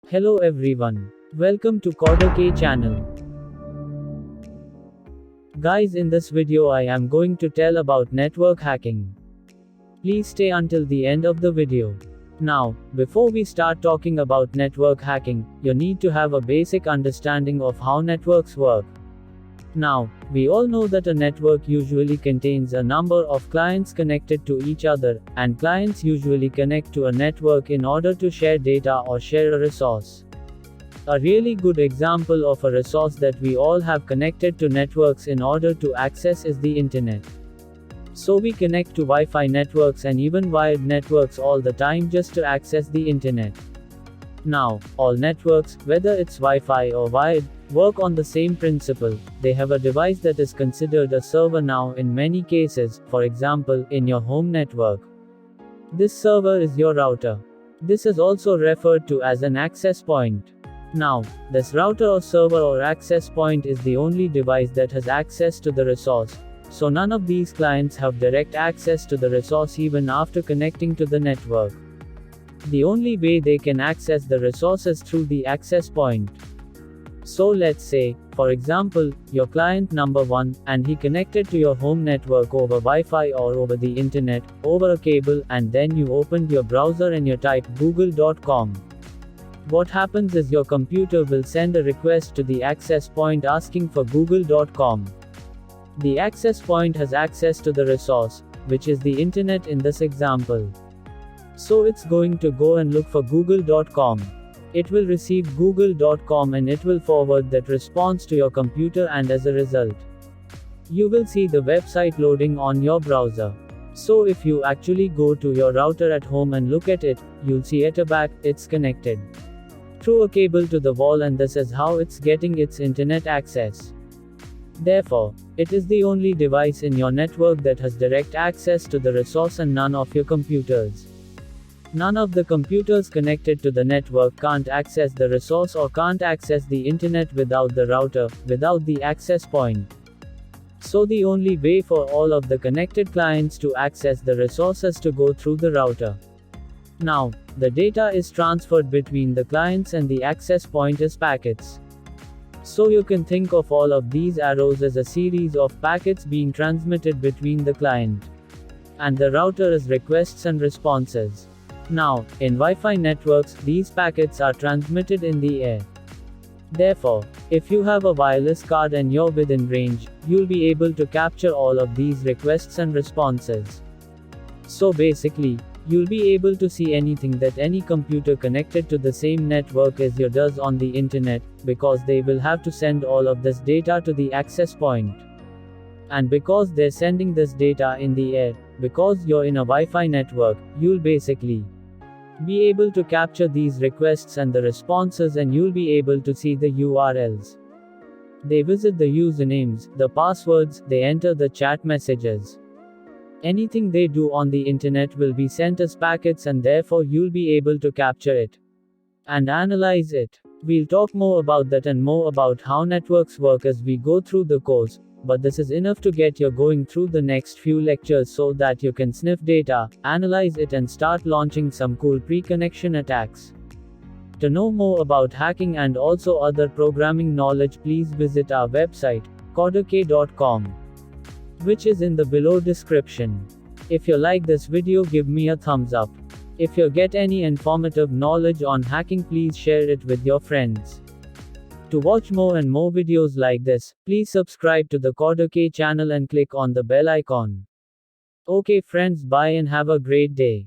Hello everyone. Welcome to Coder K channel. Guys, in this video I am going to tell about network hacking. Please stay until the end of the video. Now, before we start talking about network hacking, you need to have a basic understanding of how networks work. Now, we all know that a network usually contains a number of clients connected to each other, and clients usually connect to a network in order to share data or share a resource. A really good example of a resource that we all have connected to networks in order to access is the internet. So we connect to Wi-Fi networks and even wired networks all the time just to access the internet. Now, all networks, whether it's Wi-Fi or wired, work on the same principle. They have a device that is considered a server now in many cases, for example, in your home network. This server is your router. This is also referred to as an access point. Now, this router or server or access point is the only device that has access to the resource, so none of these clients have direct access to the resource even after connecting to the network. The only way they can access the resource is through the access point. So let's say, for example, your client number 1, and he connected to your home network over Wi-Fi or over the internet, over a cable, and then you opened your browser and you typed google.com. What happens is your computer will send a request to the access point asking for google.com. The access point has access to the resource, which is the internet in this example. So it's going to go and look for google.com. It will receive google.com and it will forward that response to your computer, and as a result, you will see the website loading on your browser. So if you actually go to your router at home and look at it, you'll see at the back, it's connected through a cable to the wall, and this is how it's getting its internet access. Therefore, it is the only device in your network that has direct access to the resource and none of your computers. None of the computers connected to the network can't access the resource or can't access the internet without the router, without the access point. So the only way for all of the connected clients to access the resource is to go through the router. Now, the data is transferred between the clients and the access point is packets. So you can think of all of these arrows as a series of packets being transmitted between the client and the router as requests and responses. Now, in Wi-Fi networks, these packets are transmitted in the air. Therefore, if you have a wireless card and you're within range, you'll be able to capture all of these requests and responses. So basically, you'll be able to see anything that any computer connected to the same network as yours does on the internet, because they will have to send all of this data to the access point. And because they're sending this data in the air, because you're in a Wi-Fi network, you'll basically be able to capture these requests and the responses, and you'll be able to see the URLs. They visit the usernames, the passwords, they enter the chat messages. Anything they do on the internet will be sent as packets, and therefore you'll be able to capture it and analyze it. We'll talk more about that and more about how networks work as we go through the course, but this is enough to get you going through the next few lectures so that you can sniff data, analyze it, and start launching some cool pre-connection attacks. To know more about hacking and also other programming knowledge, please visit our website, coderk.com, which is in the below description. If you like this video, give me a thumbs up. If you get any informative knowledge on hacking, please share it with your friends. To watch more and more videos like this, please subscribe to the Coder K channel and click on the bell icon. Okay friends, bye and have a great day.